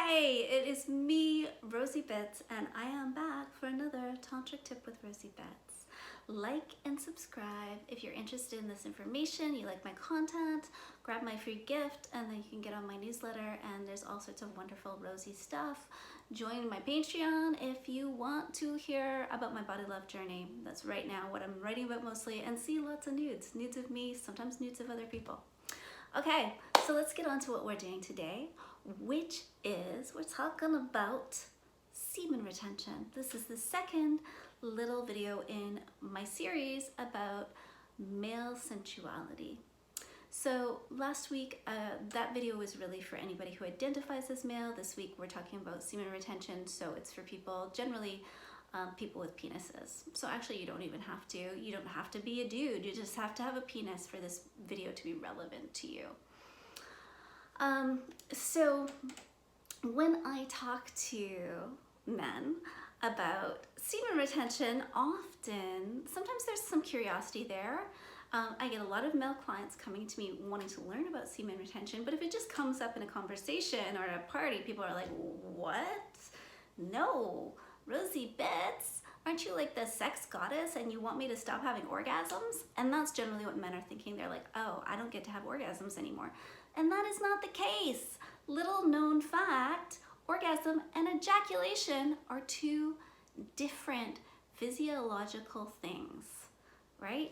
Hi, it is me, Rosie Bits, and I am back for another Tantric tip with Rosie Bits. Like and subscribe if you're interested in this information, you like my content, grab my free gift, and then you can get on my newsletter, and there's all sorts of wonderful Rosie stuff. Join my Patreon if you want to hear about my body love journey. That's right now what I'm writing about mostly, and see lots of nudes of me, sometimes nudes of other people. Okay, so let's get on to what we're doing today, which is we're talking about semen retention. This is the second little video in my series about male sensuality. So last week, that video was really for anybody who identifies as male. This week we're talking about semen retention, so it's for people, generally people with penises. So actually you don't have to be a dude, you just have to have a penis for this video to be relevant to you. So when I talk to men about semen retention, sometimes there's some curiosity there. I get a lot of male clients coming to me wanting to learn about semen retention, but if it just comes up in a conversation or at a party, people are like, what? No, Rosie Bits, aren't you like the sex goddess and you want me to stop having orgasms? And that's generally what men are thinking. They're like, oh, I don't get to have orgasms anymore. And that is not the case. Little known fact, orgasm and ejaculation are two different physiological things, right?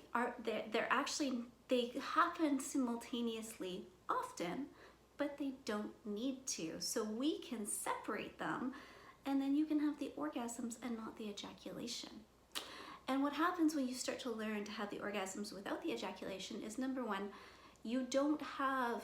They happen simultaneously often, but they don't need to. So we can separate them, and then you can have the orgasms and not the ejaculation. And what happens when you start to learn to have the orgasms without the ejaculation is, number one, you don't have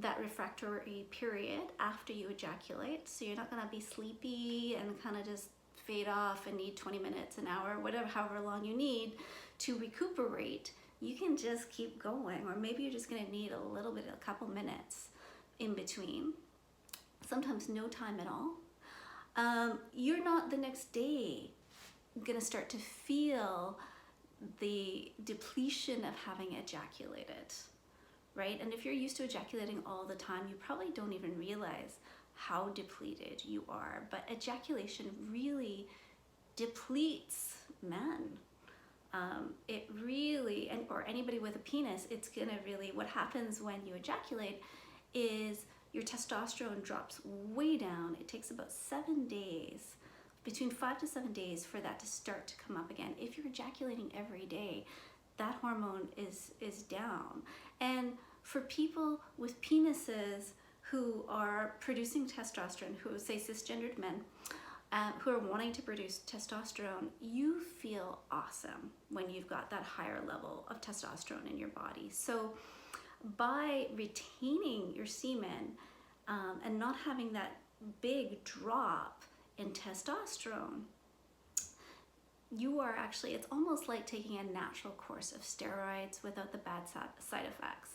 that refractory period after you ejaculate. So you're not gonna be sleepy and kind of just fade off and need 20 minutes, an hour, however long you need to recuperate. You can just keep going, or maybe you're just gonna need a couple minutes in between, sometimes no time at all. You're not the next day gonna start to feel the depletion of having ejaculated, right? And if you're used to ejaculating all the time, you probably don't even realize how depleted you are. But ejaculation really depletes men. It really, or anybody with a penis, it's gonna really, what happens when you ejaculate is your testosterone drops way down. It takes about 7 days, between 5 to 7 days for that to start to come up again. If you're ejaculating every day, that hormone is down. And for people with penises who are producing testosterone, who say cisgendered men, who are wanting to produce testosterone, you feel awesome when you've got that higher level of testosterone in your body. So by retaining your semen and not having that big drop in testosterone, you are actually, it's almost like taking a natural course of steroids without the bad side effects.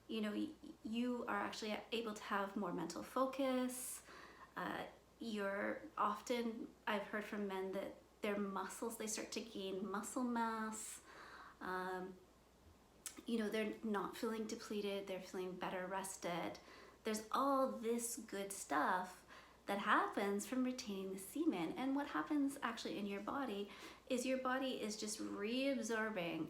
You are actually able to have more mental focus. I've heard from men that their muscles, they start to gain muscle mass. They're not feeling depleted, they're feeling better rested. There's all this good stuff that happens from retaining the semen. And what happens actually in your body is just reabsorbing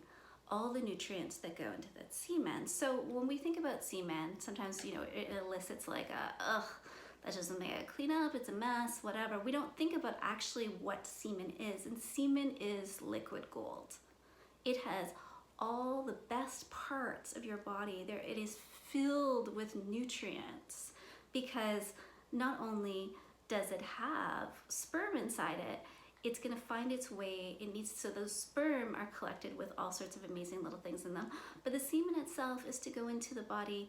all the nutrients that go into that semen. So when we think about semen, sometimes, it elicits like that's just something I gotta clean up, it's a mess, whatever. We don't think about actually what semen is. And semen is liquid gold. It has all the best parts of your body. It is filled with nutrients, because not only does it have sperm inside it, it's gonna find its way, so those sperm are collected with all sorts of amazing little things in them, but the semen itself is to go into the body,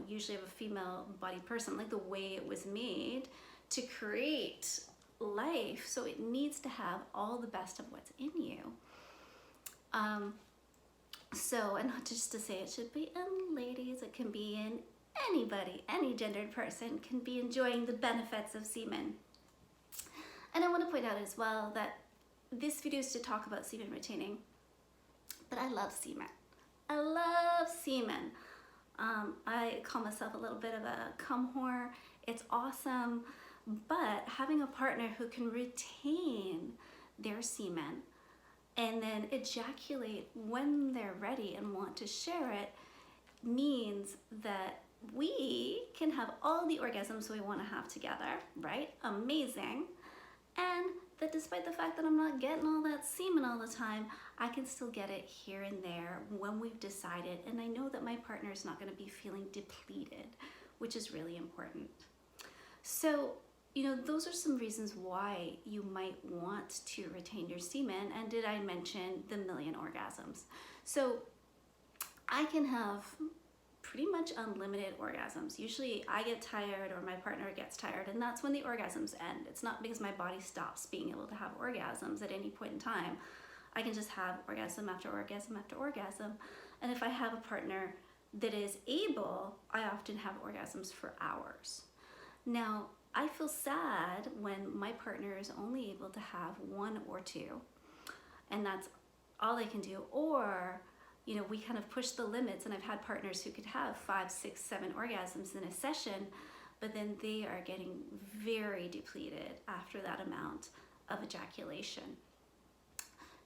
usually of a female body person, like the way it was made to create life. So it needs to have all the best of what's in you. And not just to say it should be in ladies, it can be in anybody, any gendered person can be enjoying the benefits of semen. And I want to point out as well that this video is to talk about semen retaining, but I love semen. I love semen. I call myself a little bit of a cum whore. It's awesome, but having a partner who can retain their semen and then ejaculate when they're ready and want to share it means that we can have all the orgasms we want to have together, right? Amazing. And that despite the fact that I'm not getting all that semen all the time, I can still get it here and there when we've decided, and I know that my partner is not going to be feeling depleted, which is really important. So, those are some reasons why you might want to retain your semen. And did I mention the million orgasms? So I can have pretty much unlimited orgasms. Usually I get tired or my partner gets tired, and that's when the orgasms end. It's not because my body stops being able to have orgasms at any point in time. I can just have orgasm after orgasm after orgasm. And if I have a partner that is able, I often have orgasms for hours. Now, I feel sad when my partner is only able to have one or two, and that's all they can do. Or, we kind of push the limits, and I've had partners who could have 5, 6, 7 orgasms in a session, but then they are getting very depleted after that amount of ejaculation.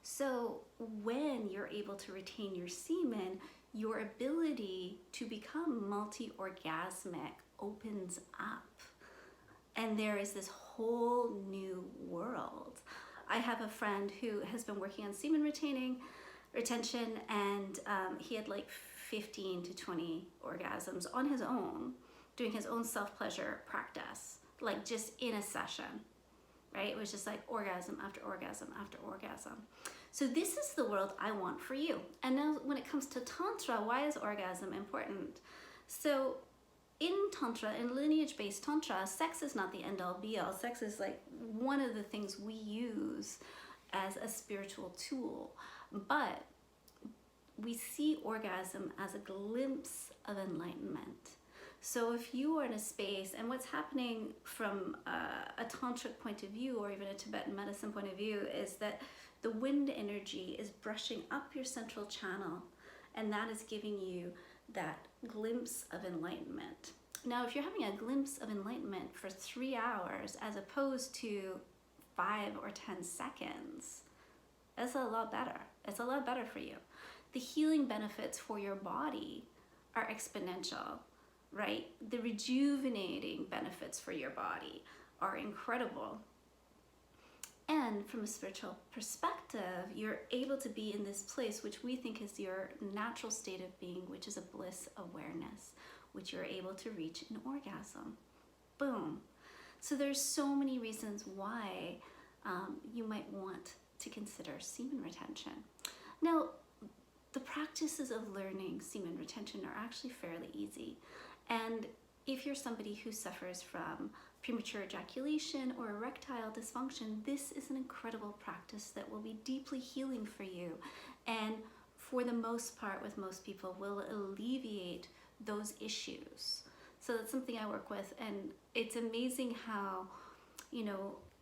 So when you're able to retain your semen, your ability to become multi-orgasmic opens up. And there is this whole new world. I have a friend who has been working on semen retention, and he had like 15 to 20 orgasms on his own, doing his own self-pleasure practice, like just in a session, right? It was just like orgasm after orgasm after orgasm. So this is the world I want for you. And now when it comes to Tantra, why is orgasm important? So in Tantra, in lineage-based Tantra, sex is not the end-all be-all. Sex is like one of the things we use as a spiritual tool. But we see orgasm as a glimpse of enlightenment. So if you are in a space, and what's happening from a tantric point of view, or even a Tibetan medicine point of view, is that the wind energy is brushing up your central channel, and that is giving you that glimpse of enlightenment. Now, if you're having a glimpse of enlightenment for 3 hours as opposed to 5 or 10 seconds, that's a lot better. It's a lot better for you. The healing benefits for your body are exponential, right? The rejuvenating benefits for your body are incredible. And from a spiritual perspective, you're able to be in this place, which we think is your natural state of being, which is a bliss awareness, which you're able to reach in orgasm. Boom. So there's so many reasons why you might want to consider semen retention. Now, the practices of learning semen retention are actually fairly easy. And if you're somebody who suffers from premature ejaculation or erectile dysfunction, this is an incredible practice that will be deeply healing for you. And for the most part, with most people, will alleviate those issues. So that's something I work with. And it's amazing how,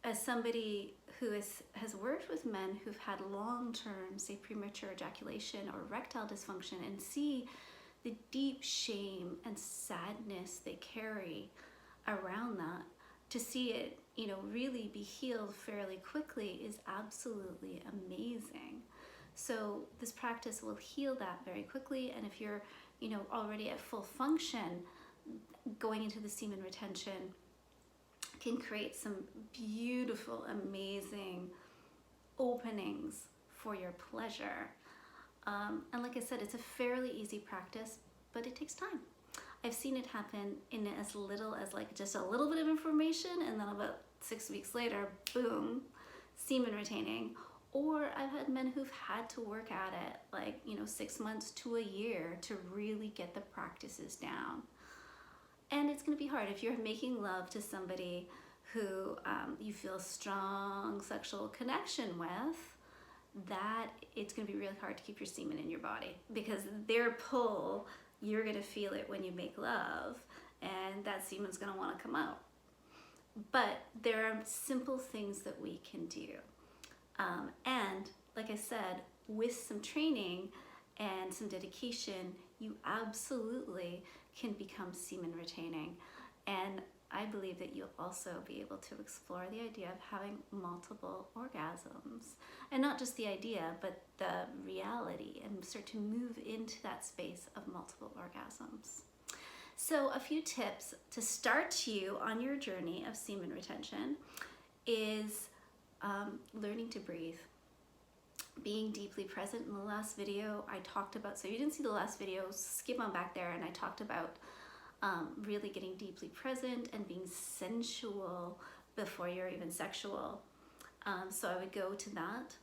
as somebody who has worked with men who've had long-term, say, premature ejaculation or erectile dysfunction, and see the deep shame and sadness they carry around that, to see it, really be healed fairly quickly is absolutely amazing. So this practice will heal that very quickly. And if you're, already at full function, going into the semen retention can create some beautiful, amazing openings for your pleasure. And like I said, it's a fairly easy practice, but it takes time. I've seen it happen in as little as like just a little bit of information, and then about 6 weeks later, boom, semen retaining. Or I've had men who've had to work at it like, 6 months to a year to really get the practices down. And it's going to be hard if you're making love to somebody who you feel strong sexual connection with. That it's going to be really hard to keep your semen in your body, because their pull, you're going to feel it when you make love, and that semen's going to want to come out. But there are simple things that we can do. And like I said, with some training and some dedication, you absolutely can become semen retaining. And I believe that you'll also be able to explore the idea of having multiple orgasms. And not just the idea, but the reality, and start to move into that space of multiple orgasms. So a few tips to start you on your journey of semen retention is learning to breathe. Being deeply present. In the last video I talked about, so if you didn't see the last video, skip on back there, and I talked about really getting deeply present and being sensual before you're even sexual. So I would go to that.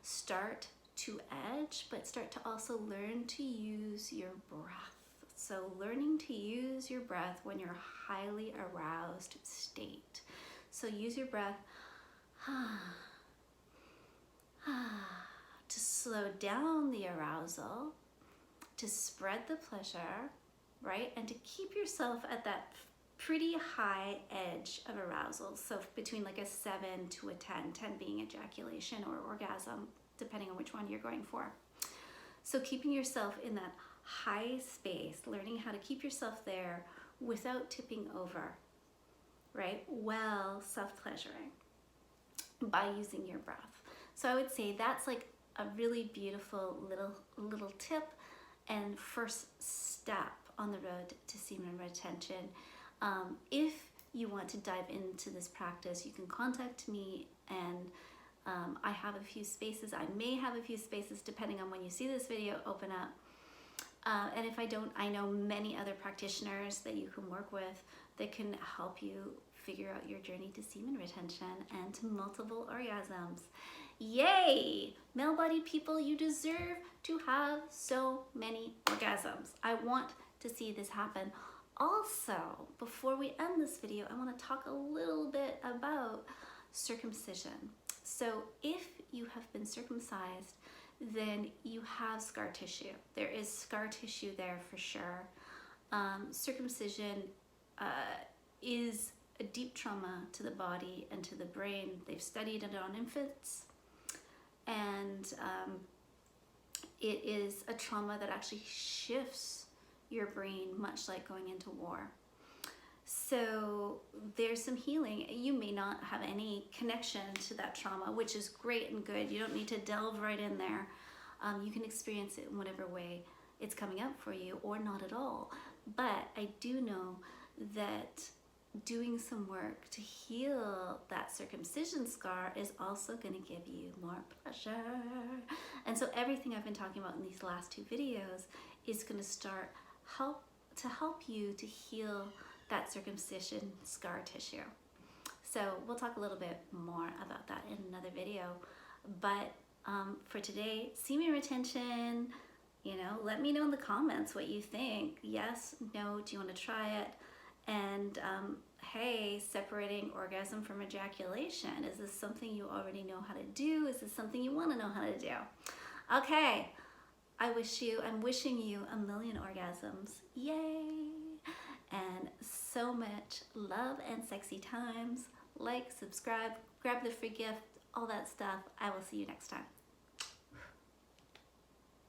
Start to edge, but start to also learn to use your breath. So learning to use your breath when you're highly aroused state. So use your breath to slow down the arousal, to spread the pleasure, right? And to keep yourself at that pretty high edge of arousal. So between like a 7 to a 10, 10 being ejaculation or orgasm, depending on which one you're going for. So keeping yourself in that high space, learning how to keep yourself there without tipping over, right? While self-pleasuring by using your breath. So I would say that's like a really beautiful little tip and first step on the road to semen retention. If you want to dive into this practice, you can contact me, and I have a few spaces. I may have a few spaces depending on when you see this video open up. And if I don't, I know many other practitioners that you can work with that can help you figure out your journey to semen retention and to multiple orgasms. Yay! Male-bodied people, you deserve to have so many orgasms. I want to see this happen. Also, before we end this video, I want to talk a little bit about circumcision. So if you have been circumcised, then you have scar tissue. There is scar tissue there for sure. Circumcision is a deep trauma to the body and to the brain. They've studied it on infants, and it is a trauma that actually shifts your brain, much like going into war. So there's some healing. You may not have any connection to that trauma, which is great and good. You don't need to delve right in there. You can experience it in whatever way it's coming up for you, or not at all. But I do know that doing some work to heal that circumcision scar is also going to give you more pleasure. And so everything I've been talking about in these last 2 videos is going to start to help you to heal that circumcision scar tissue. So we'll talk a little bit more about that in another video. But for today, semen retention, you know, let me know in the comments what you think. Yes, no, do you want to try it? And hey, separating orgasm from ejaculation, is this something you already know how to do? Is this something you want to know how to do? Okay, I'm wishing you a million orgasms. Yay! And so much love and sexy times. Like, subscribe, grab the free gift, all that stuff. I will see you next time.